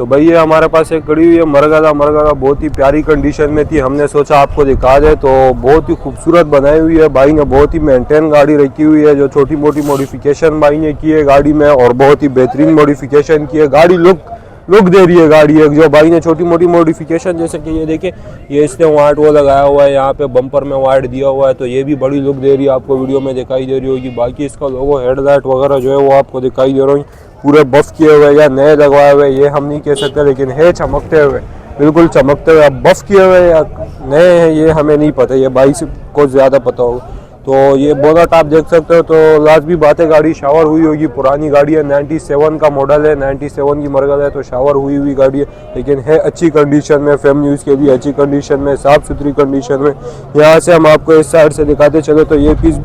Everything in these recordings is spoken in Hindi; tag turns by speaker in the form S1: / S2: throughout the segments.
S1: तो भाई ये हमारे पास एक खड़ी हुई है मरगदा बहुत ही प्यारी कंडीशन में थी, हमने सोचा आपको दिखा दे। तो बहुत ही खूबसूरत बनाई हुई है, भाई ने बहुत ही मेंटेन गाड़ी रखी हुई है। जो छोटी मोटी मॉडिफिकेशन भाई ने की है गाड़ी में, और बहुत ही बेहतरीन मॉडिफिकेशन की है गाड़ी। लुक दे रही है गाड़ी एक, जो भाई ने छोटी मोटी मॉडिफिकेशन जैसे कि ये देखे, ये इसने वाइट वो लगाया हुआ है, यहाँ पे बम्पर में वाइट दिया हुआ है, तो ये भी बड़ी लुक दे रही है, आपको वीडियो में दिखाई दे रही होगी। बाकी इसका लोगो हेडलाइट वगैरह जो है वो आपको दिखाई दे रहा है, पूरे बफ किए हुए या नए लगवाए हुए ये हम नहीं कह सकते, लेकिन है चमकते हुए, बिल्कुल चमकते हुए। अब बफ किए हुए या नए हैं ये हमें नहीं पता, ये भाई को ज़्यादा पता होगा। तो ये बोनट आप देख सकते हो, तो लाजमी बात है गाड़ी शावर हुई होगी, पुरानी गाड़ी है, 97 का मॉडल है, 97 की मरगद है, तो शावर हुई गाड़ी है, लेकिन है अच्छी कंडीशन में, फैमिली यूज़ के लिए अच्छी कंडीशन में, साफ़ सुथरी कंडीशन में। यहाँ से हम आपको इस साइड से दिखाते चले तो ये पीस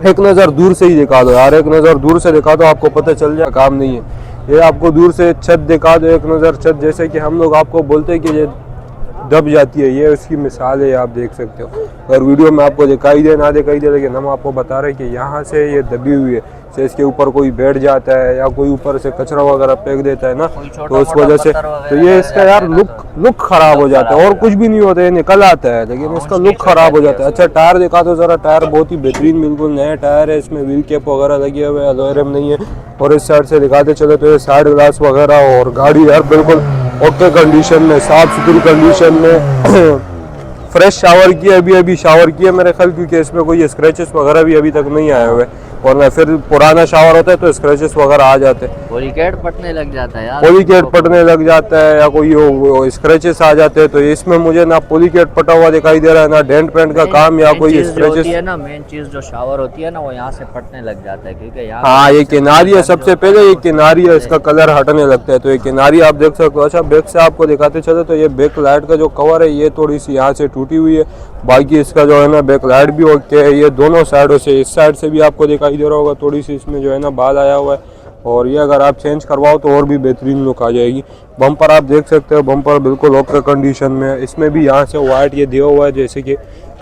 S1: एक नज़र दूर से ही दिखा दो यार, एक नज़र दूर से दिखा दो, आपको पता चल जाए काम नहीं है। ये आपको दूर से छत दिखा दो, एक नज़र छत, जैसे कि हम लोग आपको बोलते हैं कि ये दब जाती है, ये उसकी मिसाल है, आप देख सकते हो। अगर वीडियो में आपको दिखाई दे ना दिखाई दे, लेकिन हम आपको बता रहे हैं कि यहाँ से ये दबी हुई है, से इसके ऊपर कोई बैठ जाता है या कोई ऊपर से कचरा वगैरह फेंक देता है ना, तो उस वजह से तो ये इसका यार लुक खराब हो जाता है, और कुछ भी नहीं होता है, निकल आता है, लेकिन इसका लुक खराब हो जाता है। अच्छा टायर दिखा दो ज़रा, टायर बहुत ही बेहतरीन बिल्कुल नया टायर है, इसमें व्हील कैप वगैरह लगे हुए, अलॉय नहीं है। और इस साइड से दिखाते चले तो ये साइड ग्लास वगैरह, और गाड़ी यार बिल्कुल ओके कंडीशन में, साफ सुथरी कंडीशन में। फ्रेश शावर किया, अभी शावर किया मेरे ख्याल, क्योंकि इसमें कोई स्क्रैचेस वगैरह भी अभी तक नहीं आए हुए, वरना फिर पुराना शावर होता है तो स्क्रैचेस वगैरह आ जाते हैं,
S2: पॉलीकेट पटने लग जाता है यार,
S1: पॉलीकेट पटने लग जाता है या कोई स्क्रैचेस आ जाते हैं। तो इसमें मुझे ना पॉलीकेट पटा हुआ दिखाई दे रहा है, ना डेंट पेंट का काम या कोई स्क्रैचेस
S2: है ना। मेन चीज जो शावर होती है ना, वो यहाँ से पटने लग जाता है, क्योंकि यहाँ
S1: हाँ ये किनारी है, सबसे पहले ये किनारी है, इसका कलर हटने लगता है, तो ये किनारी आप देख सकते हो। अच्छा बैक से आपको दिखाते चले तो ये बैक लाइट का जो कवर है ये थोड़ी सी यहाँ से टूटी हुई है, बाकी इसका जो है ना बैक लाइट भी ओके है। ये दोनों साइडों से, इस साइड से भी आपको दिखाई दे रहा होगा, थोड़ी सी इसमें जो है ना बाल आया हुआ है, और ये अगर आप चेंज करवाओ तो और भी बेहतरीन लुक आ जाएगी। बम्पर आप देख सकते हो, बम्पर बिल्कुल ओके कंडीशन में है, इसमें भी यहाँ से वाइट ये दिया हुआ है, जैसे कि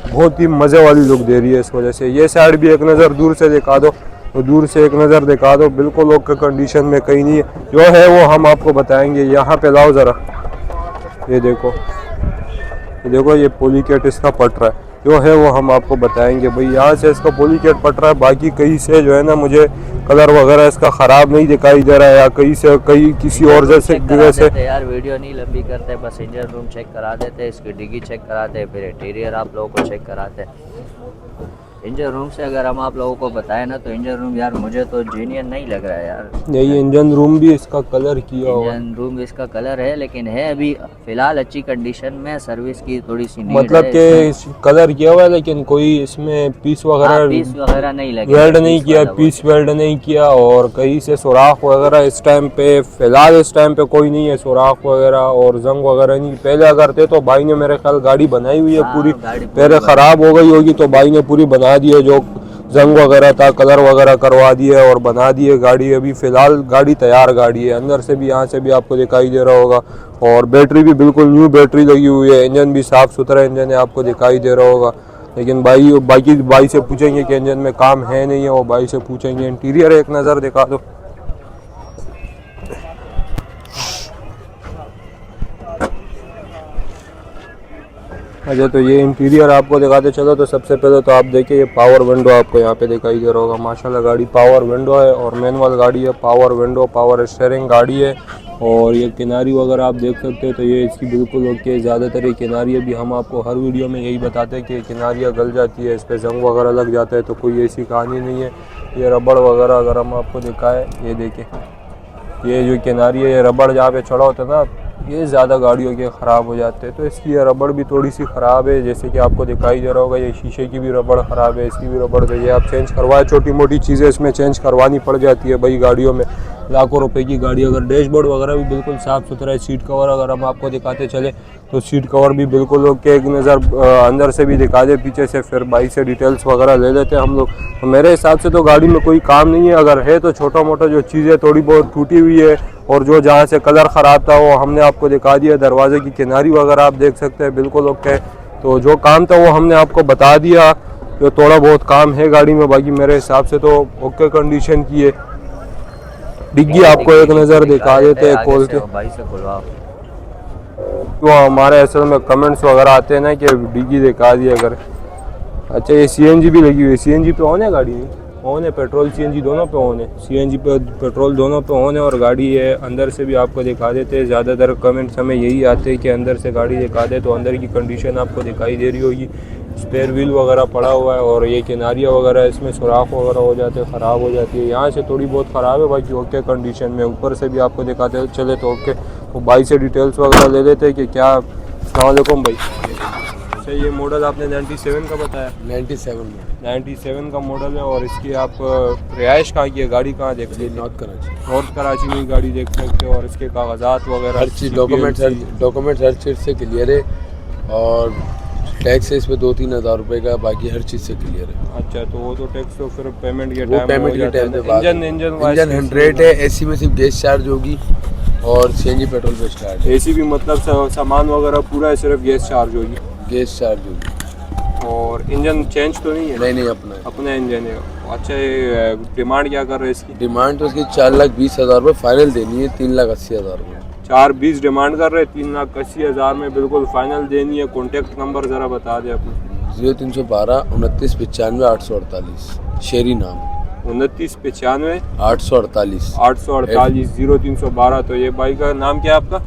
S1: बहुत ही मज़े वाली लुक दे रही है इस वजह से। ये साइड भी एक नज़र दूर से दिखा दो, तो दूर से एक नज़र दिखा दो, बिल्कुल ओके कंडीशन में, कहीं नहीं है। जो है वो हम आपको बताएंगे। यहाँ पे लाओ ज़रा, ये देखो ये पॉलीकेट इसका पट रहा है, जो है वो हम आपको बताएंगे। भाई यहाँ से इसका पॉलीकेट पट रहा है, बाकी कहीं से जो है ना मुझे कलर वगैरह इसका ख़राब नहीं दिखाई दे रहा है, या कहीं किसी और जगह से
S2: यार वीडियो नहीं लंबी करते, बस इंजन रूम चेक करा देते, इसकी डिग्गी चेक कराते, फिर इंटीरियर आप लोगों को चेक कराते। इंजन रूम से अगर हम आप लोगों को बताएं ना, तो इंजन रूम यार मुझे तो जेन्युइन नहीं लग रहा है यार।
S1: यही इंजन रूम भी इसका कलर किया हुआ है,
S2: इंजन रूम इसका कलर है, लेकिन है अभी फिलहाल अच्छी कंडीशन में, सर्विस की थोड़ी सी
S1: मतलब कि कलर किया हुआ है, लेकिन कोई इसमें पीस वगैरह
S2: नहीं लगे,
S1: वेल्ड नहीं किया, पीस वेल्ड नहीं किया, और कहीं से सुराख वगैरह इस टाइम पे, फिलहाल इस टाइम पे कोई नहीं है सुराख वगैरह, और जंग वगैरह नहीं। पहले अगर थे तो भाई ने मेरे ख्याल गाड़ी बनाई हुई है पूरी, पहले ख़राब हो गई होगी तो भाई ने पूरी बना दिए, जो जंग वगैरह था कलर वगैरह करवा दिए और बना दिए गाड़ी। अभी फ़िलहाल गाड़ी तैयार गाड़ी है, अंदर से भी यहाँ से भी आपको दिखाई दे रहा होगा, और बैटरी भी बिल्कुल न्यू बैटरी लगी हुई है, इंजन भी साफ़ सुथरा इंजन है, आपको दिखाई दे रहा होगा। लेकिन बाई से पूछेंगे कि इंजन में काम है नहीं है, वो बाई से पूछेंगे। इंटीरियर एक नज़र दिखा दो, अच्छा तो ये इंटीरियर आपको दिखाते चलो। तो सबसे पहले तो आप देखिए ये पावर विंडो आपको यहाँ पे दिखाई दे रहा होगा, माशाल्लाह गाड़ी पावर विंडो है, और मैनुअल गाड़ी है, पावर विंडो, पावर स्टीयरिंग गाड़ी है। और ये किनारी वगैरह आप देख सकते हो, तो ये इसकी बिल्कुल ओके। ज़्यादातर ये किनारियाँ भी हम आपको हर वीडियो में यही बताते हैं कि किनारियाँ गल जाती है, इस पर जंग वगैरह लग जाता है, तो कोई ऐसी कहानी नहीं है। ये रबड़ वगैरह अगर हम आपको दिखाएँ, ये देखें ये जो किनारी है, ये रबड़ जहाँ पे चढ़ा होता है ना, ये ज़्यादा गाड़ियों के ख़राब हो जाते हैं, तो इसकी ये रबड़ भी थोड़ी सी ख़राब है, जैसे कि आपको दिखाई दे रहा होगा। ये शीशे की भी रबड़ ख़राब है, इसकी भी रबड़ चाहिए, आप चेंज करवाए। छोटी मोटी चीज़ें इसमें चेंज करवानी पड़ जाती है भाई गाड़ियों में, लाखों रुपए की गाड़ी। अगर डैशबोर्ड वगैरह भी बिल्कुल साफ़ सुथरा है, सीट कवर अगर हम आपको दिखाते चले तो सीट कवर भी बिल्कुल ओके। एक नज़र अंदर से भी दिखा दे, पीछे से फिर बाइक से डिटेल्स वगैरह ले लेते हैं हम लोग। तो मेरे हिसाब से तो गाड़ी में कोई काम नहीं है, अगर है तो छोटा मोटा जो चीज़ें थोड़ी बहुत टूटी हुई है, और जो जहाँ से कलर ख़राब था वो हमने आपको दिखा दिया। दरवाजे की किनारी वगैरह आप देख सकते हैं बिल्कुल ओके। तो जो काम था वो हमने आपको बता दिया, जो थोड़ा बहुत काम है गाड़ी में, बाकी मेरे हिसाब से तो ओके कंडीशन की है। डिग्गी आपको एक नज़र दिखा देते हैं खोल के।
S2: भाई से खुलवाओ।
S1: तो हमारे असल में कमेंट्स वगैरह आते हैं ना कि डिग्गी दिखा दिया अगर। अच्छा ये सीएनजी भी लगी हुई है, सीएनजी पे ऑन है गाड़ी? नहीं ऑन है, पेट्रोल सीएनजी दोनों पे ऑन है, सीएनजी पे पेट्रोल दोनों पे ऑन है। और गाड़ी है अंदर से भी आपको दिखा देते हैं। ज़्यादातर कमेंट्स हमें यही आते हैं कि अंदर से गाड़ी दिखा दे, तो अंदर की कंडीशन आपको दिखाई दे रही होगी। स्पेयर व्हील वगैरह पड़ा हुआ है और ये किनारियाँ वगैरह इसमें सुराख वगैरह हो जाते हैं, ख़राब हो जाती है। यहाँ से थोड़ी बहुत ख़राब है, बाकी ओके कंडीशन में। ऊपर से भी आपको दिखाते चले तो ओके। तो भाई से डिटेल्स वगैरह ले लेते हैं कि क्या। अस्सलाम वालेकुम भाई। अच्छा ये मॉडल आपने 97 का बताया? 97 का मॉडल है। और इसकी आप रिहाइश कहाँ की है, गाड़ी कहाँ देख सकते हैं? नॉर्थ कराची में गाड़ी देख सकते हो। और इसके कागजात वगैरह
S3: हर चीज़ डॉक्यूमेंट हर चीज़ से क्लियर है। और टैक्स है इस पे 2-3 हज़ार रुपये का, बाकी हर चीज़ से क्लियर है।
S1: अच्छा तो वो तो टैक्स तो फिर पेमेंट के
S3: वो पेमेंट के टाइम पे बात है। इंजन 100 है, एसी में सिर्फ गैस चार्ज होगी और सीएनजी पेट्रोल पे स्टार्ट है।
S1: एसी भी मतलब सामान वगैरह पूरा है, सिर्फ गैस चार्ज होगी?
S3: गैस चार्ज होगी।
S1: और इंजन चेंज तो नहीं है?
S3: नहीं अपना है।
S1: अपना इंजन है। अच्छा ये डिमांड क्या कर रहे हैं इसकी?
S3: डिमांड तो इसकी 4,20,000 रुपये फाइनल देनी है, 3,80,000 रुपये।
S1: 4,20 डिमांड कर रहे हैं, 3,80,000 में बिल्कुल फाइनल देनी है। कॉन्टेक्ट नंबर ज़रा बता दें अपना।
S3: 0312 29 95 848 शेरी नाम।
S1: 29 95
S3: 848
S1: 848 0312। तो ये भाई का नाम क्या है आपका?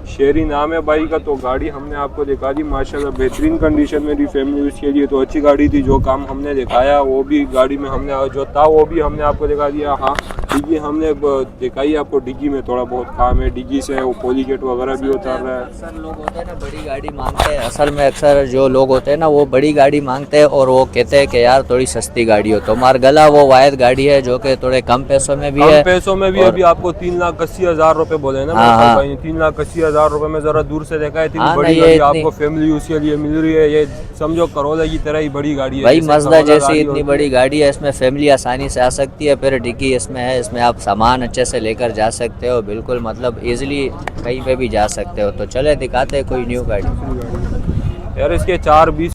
S3: शेरी
S1: नाम है भाई का। तो गाड़ी हमने आपको दिखा दी माशाल्लाह बेहतरीन कंडीशन में थी फैमिली यूज़ के लिए। तो अच्छी गाड़ी थी, जो काम हमने दिखाया वो भी गाड़ी में हमने जो था वो भी हमने आपको दिखा दिया। हाँ डिग्गी हमने दिखाई आपको, डिग्गी में थोड़ा बहुत काम है, डिग्गी से वो पोलीगेट वगैरह भी उतार रहा है।
S2: अक्सर लोग होते हैं ना बड़ी गाड़ी मांगते हैं, असल में अक्सर जो लोग होते हैं ना वो बड़ी गाड़ी मांगते हैं और वो कहते हैं कि यार थोड़ी सस्ती गाड़ी हो। तो मारगला वो वायद गाड़ी है जो कि थोड़े कम पैसों में भी है।
S1: कम पैसों में भी अभी आपको 3,80,000 रुपये बोले ना भाई ने। 3,80,000 रुपये में जरा दूर से देखा है, इतनी बड़ी गाड़ी आपको फैमिली यूज के लिए मिल रही है। ये समझो करोला की तरह ही बड़ी गाड़ी है
S2: भाई, मज़दा जैसी इतनी बड़ी गाड़ी है, इसमें फैमिली आसानी से आ सकती है। फिर डिग्गी इसमें है, इसमें आप सामान अच्छे से लेकर जा सकते हो, बिल्कुल मतलब इजीली कहीं पे भी जा सकते हो। तो चले दिखाते हैं कोई न्यू गाड़ी।
S1: यार इसके 4,20